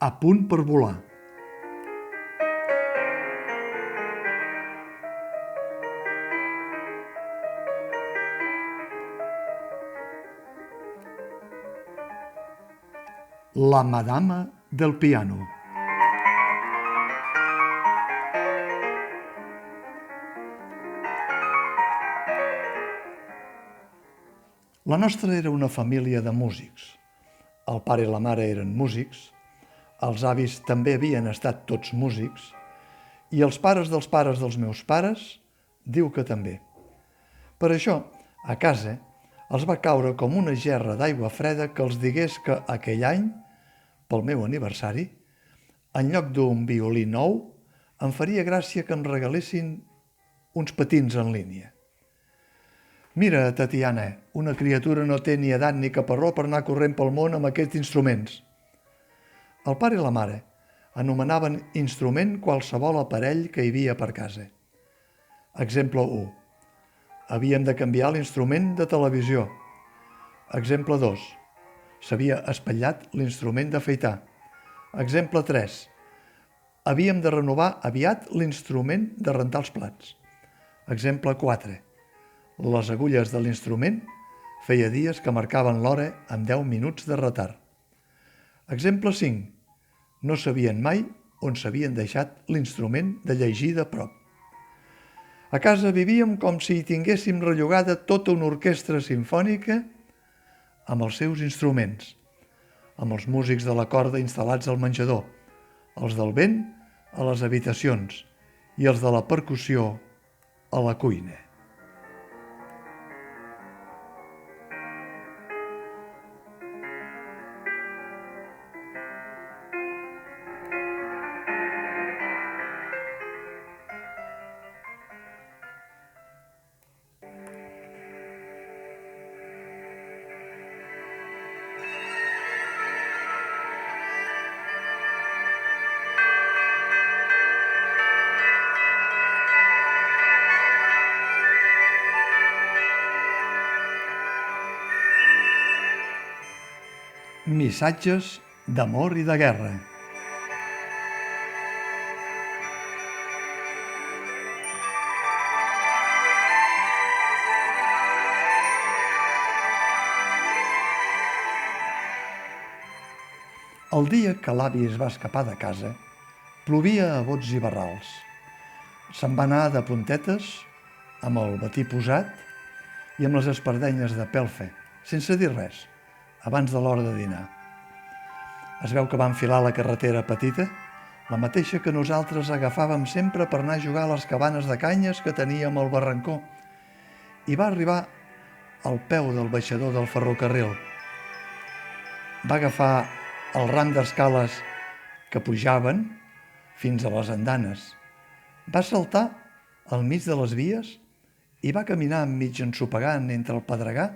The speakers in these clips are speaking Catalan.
a punt per volar. La madama del piano. La nostra era una família de músics. El pare i la mare eren músics, els avis també havien estat tots músics i els pares dels meus pares diu que també. Per això, a casa, els va caure com una gerra d'aigua freda que els digués que aquell any, pel meu aniversari, en lloc d'un violí nou, em faria gràcia que em regalessin uns patins en línia. Mira, Tatiana, una criatura no té ni edat ni caparró per anar corrent pel món amb aquests instruments. El pare i la mare anomenaven instrument qualsevol aparell que hi havia per casa. Exemple 1. Havíem de canviar l'instrument de televisió. Exemple 2. S'havia espatllat l'instrument d'afaitar. Exemple 3. Havíem de renovar aviat l'instrument de rentar els plats. Exemple 4. Les agulles de l'instrument feia dies que marcaven l'hora amb 10 minuts de retard. Exemple 5. No sabien mai on s'havien deixat l'instrument de llegir de prop. A casa vivíem com si hi tinguéssim rellogada tota una orquestra simfònica amb els seus instruments, amb els músics de la corda instal·lats al menjador, els del vent a les habitacions i els de la percussió a la cuina. Missatges d'amor i de guerra. El dia que l'avi es va escapar de casa, plovia a bots i barrals. Se'n va anar de puntetes, amb el batí posat i amb les espardenyes de pelfe, sense dir res, abans de l'hora de dinar. Es veu que va enfilar la carretera petita, la mateixa que nosaltres agafàvem sempre per anar a jugar a les cabanes de canyes que teníem al barrancó, i va arribar al peu del baixador del ferrocarril. Va agafar el ram d'escales que pujaven fins a les andanes. Va saltar al mig de les vies i va caminar mig ensopegant entre el pedregar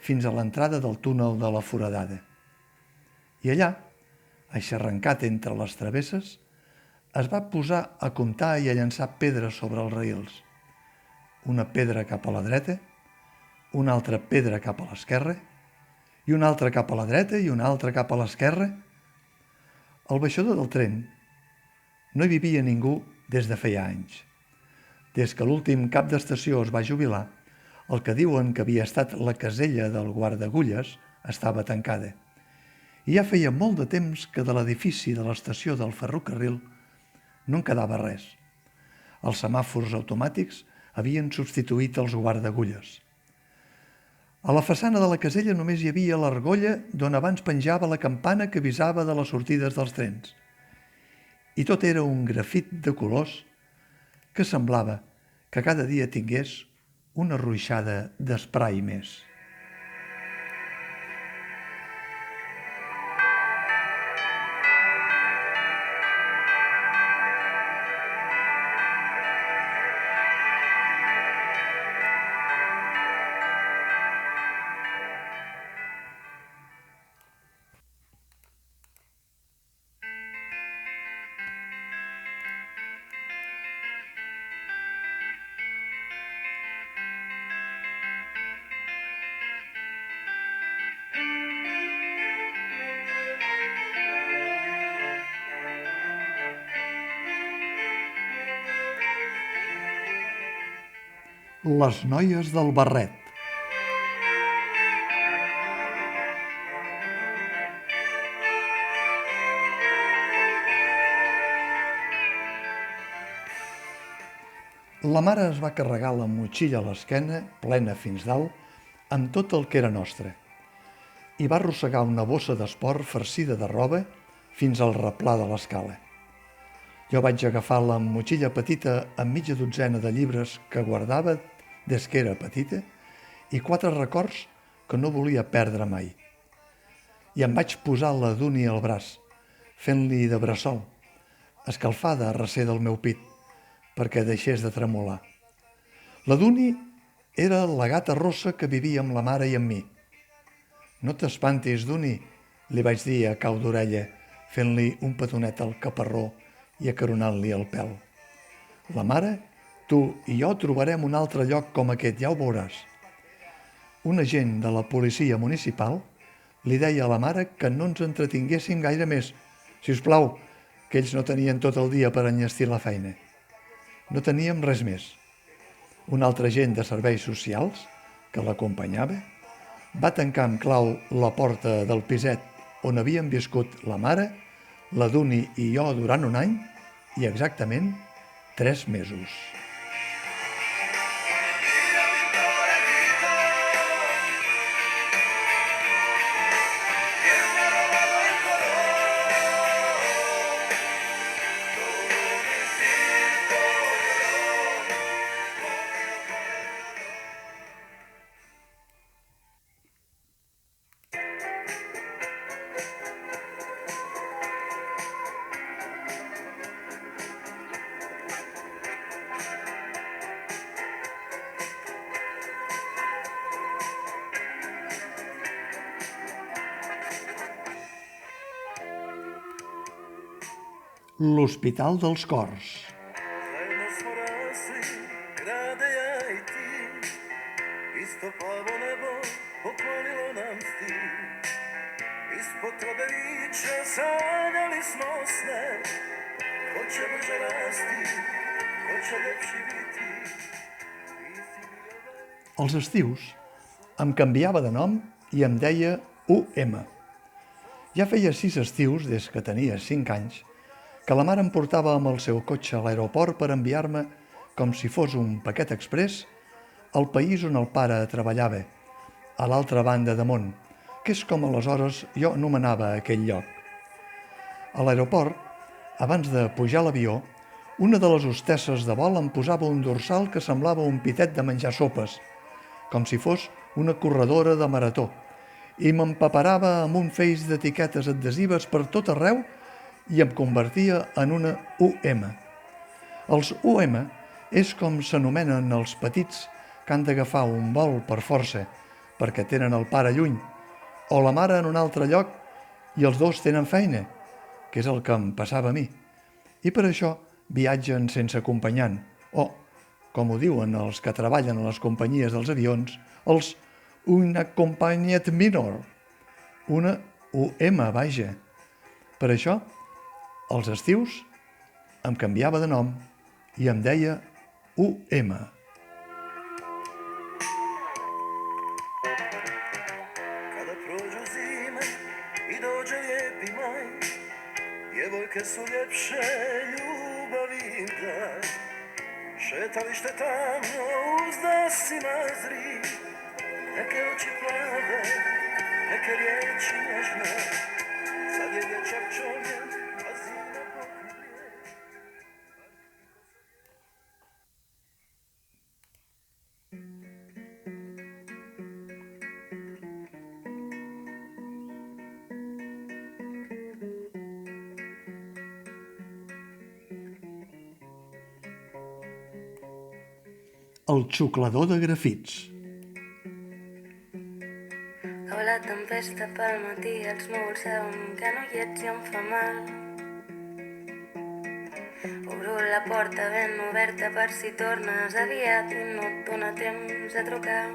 fins a l'entrada del túnel de la Foradada. I allà, aixarrancat entre les travesses, es va posar a comptar i a llançar pedres sobre els raïls. Una pedra cap a la dreta, una altra pedra cap a l'esquerra, i una altra cap a la dreta i una altra cap a l'esquerra. Al baixador del tren no hi vivia ningú des de feia anys. Des que l'últim cap d'estació es va jubilar, el que diuen que havia estat la casella del guardagulles estava tancada. I ja feia molt de temps que de l'edifici de l'estació del ferrocarril no en quedava res. Els semàfors automàtics havien substituït els guardagulles. A la façana de la casella només hi havia l'argolla d'on abans penjava la campana que avisava de les sortides dels trens. I tot era un grafit de colors que semblava que cada dia tingués una ruixada d'esprai més. Les noies del barret. La mare es va carregar la motxilla a l'esquena, plena fins dalt, amb tot el que era nostre, i va arrossegar una bossa d'esport farcida de roba fins al replà de l'escala. Jo vaig agafar la motxilla petita amb mitja dotzena de llibres que guardava des que era petita i 4 records que no volia perdre mai. I em vaig posar la Duni al braç, fent-li de bressol, escalfada a recer del meu pit, perquè deixés de tremolar. La Duni era la gata rossa que vivia amb la mare i amb mi. «No t'espantis, Duni», li vaig dir a cau d'orella, fent-li un petonet al caparró i acaronant-li el pèl. «La mare, tu i jo trobarem un altre lloc com aquest, ja ho veuràs». Un agent de la policia municipal li deia a la mare que no ens entretinguéssim gaire més, si us plau, que ells no tenien tot el dia per enllestir la feina. No teníem res més. Un altre agent de serveis socials, que l'acompanyava, va tancar amb clau la porta del piset on havien viscut la mare, la Duni i jo durant un any i exactament 3 mesos. L'Hospital dels Cors. Als estius em canviava de nom i em deia UM. Ja feia 6 estius, des que tenia 5 anys, que la mare em portava amb el seu cotxe a l'aeroport per enviar-me, com si fos un paquet exprés, al país on el pare treballava, a l'altra banda de món, que és com aleshores jo anomenava aquell lloc. A l'aeroport, abans de pujar a l'avió, una de les hostesses de vol em posava un dorsal que semblava un pitet de menjar sopes, com si fos una corredora de marató, i m'empaperava amb un feix d'etiquetes adhesives per tot arreu i em convertia en una UM. Els UM és com s'anomenen els petits que han d'agafar un vol per força perquè tenen el pare lluny o la mare en un altre lloc i els dos tenen feina, que és el que em passava a mi. I per això viatgen sense acompanyant o, com ho diuen els que treballen a les companyies dels avions, els unaccompanied minor, una UM, vaja. Per això, als estius em canviava de nom i em deia UM. Kada prođu zime i dođe lijepi maj, djevojke su ljepše ljubavi kraj. Šetalište tamno uz dasima zri, neke oči plave, neke riječi nježne. Sad je dječak čovjek, a zima pokrije. El xuclador de grafits. A la tempesta pel matí els núvols saben que no hi ets i em fa mal. Obro la porta ben oberta per si tornes aviat i no et dóna temps a trucar.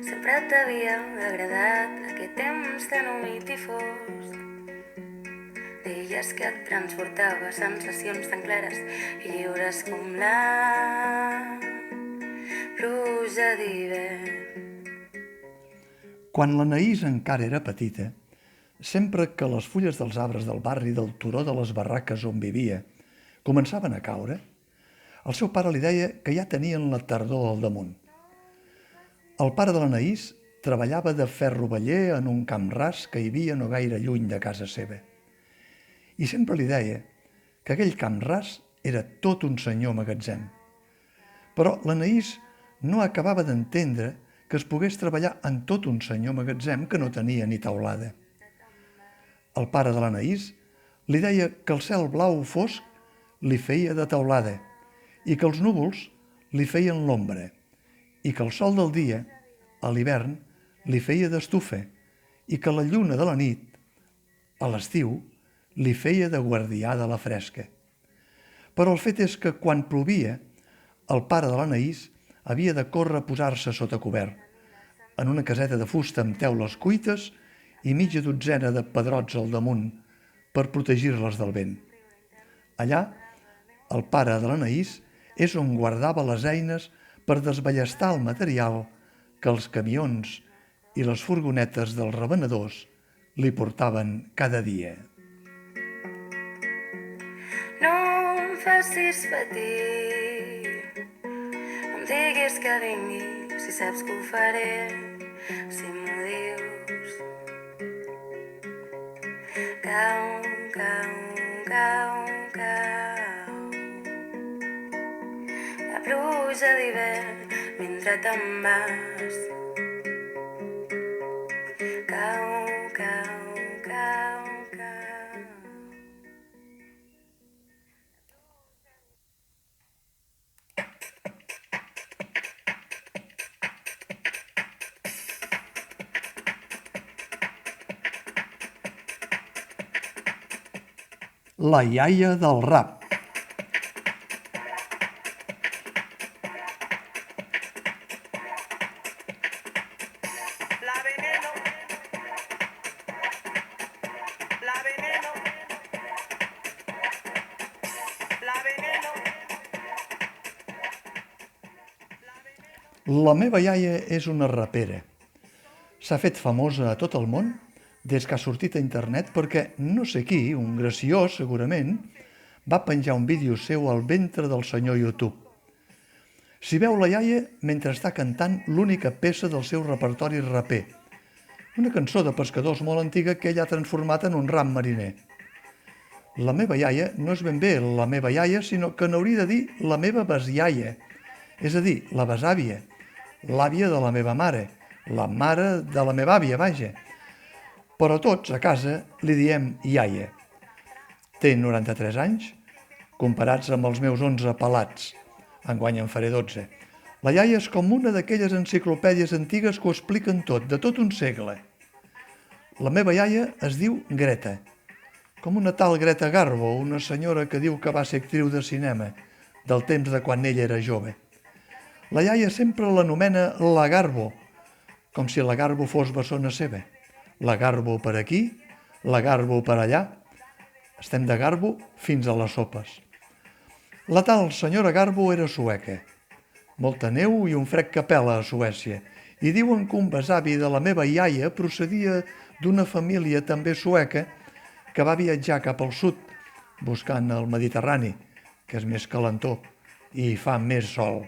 Sempre t'havia agradat aquest temps tan humit i fosc. Deies que et transportava sensacions tan clares i lliures com la pluja d'hivern. Quan l'Anaïs encara era petita, sempre que les fulles dels arbres del barri del turó de les barraques on vivia començaven a caure, el seu pare li deia que ja tenien la tardor al damunt. El pare de l'Anaïs treballava de ferroveller en un camp ras que hi havia no gaire lluny de casa seva. I sempre li deia que aquell camp ras era tot un senyor magatzem. Però l'Anaïs no acabava d'entendre que es pogués treballar en tot un senyor magatzem que no tenia ni taulada. El pare de l'Anaïs li deia que el cel blau fosc li feia de taulada i que els núvols li feien l'ombra i que el sol del dia, a l'hivern, li feia d'estufa i que la lluna de la nit, a l'estiu, li feia de guardià de la fresca. Però el fet és que quan plovia, el pare de l'Anaïs havia de córrer a posar-se sota cobert, en una caseta de fusta amb teules cuites i mitja dotzena de pedrots al damunt per protegir-les del vent. Allà, el pare de l'Anaïs és on guardava les eines per desballestar el material que els camions i les furgonetes dels revenedors li portaven cada dia. No em facis patir, no em diguis que vingui, si saps que ho faré, si m'ho dius. Cau, cau, cau, cau, la pluja d'hivern mentre te'n vas. Cau, cau, cau, cau. La iaia del rap. La veneno, la veneno, la veneno. La meva iaia és una rapera. S'ha fet famosa a tot el món des que ha sortit a internet perquè no sé qui, un graciós segurament, va penjar un vídeo seu al ventre del senyor YouTube. S'hi veu la iaia mentre està cantant l'única peça del seu repertori raper, una cançó de pescadors molt antiga que ell ha transformat en un ram mariner. La meva iaia no és ben bé la meva iaia, sinó que n'hauria de dir la meva besiaia, és a dir, la besàvia, l'àvia de la meva mare, la mare de la meva àvia, vaja. Però tots a casa li diem iaia. Té 93 anys, comparats amb els meus 11 pelats. Enguany en faré 12. La iaia és com una d'aquelles enciclopèdies antigues que ho expliquen tot, de tot un segle. La meva iaia es diu Greta, com una tal Greta Garbo, una senyora que diu que va ser actriu de cinema, del temps de quan ella era jove. La iaia sempre l'anomena la Garbo, com si la Garbo fos bessona seva. La Garbo per aquí, la Garbo per allà. Estem de Garbo fins a les sopes. La tal senyora Garbo era sueca. Molta neu i un fred que pela a Suècia. I diuen que un besavi de la meva iaia procedia d'una família també sueca que va viatjar cap al sud, buscant el Mediterrani, que és més calentó i fa més sol.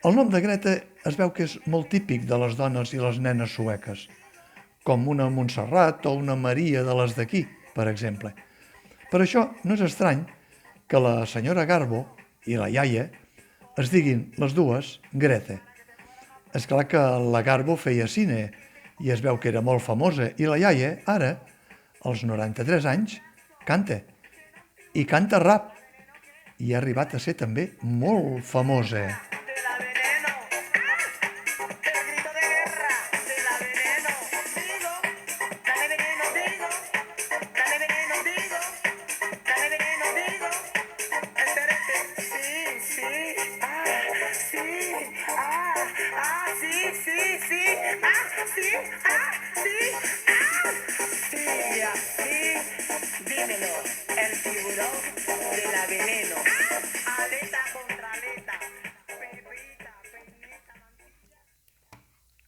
El nom de Greta es veu que és molt típic de les dones i les nenes sueques, com una Montserrat o una Maria de les d'aquí, per exemple. Per això no és estrany que la senyora Garbo i la iaia es diguin les dues Greta. És clar que la Garbo feia cine i es veu que era molt famosa i la iaia, ara, als 93 anys, canta. I canta rap. I ha arribat a ser també molt famosa. Sí,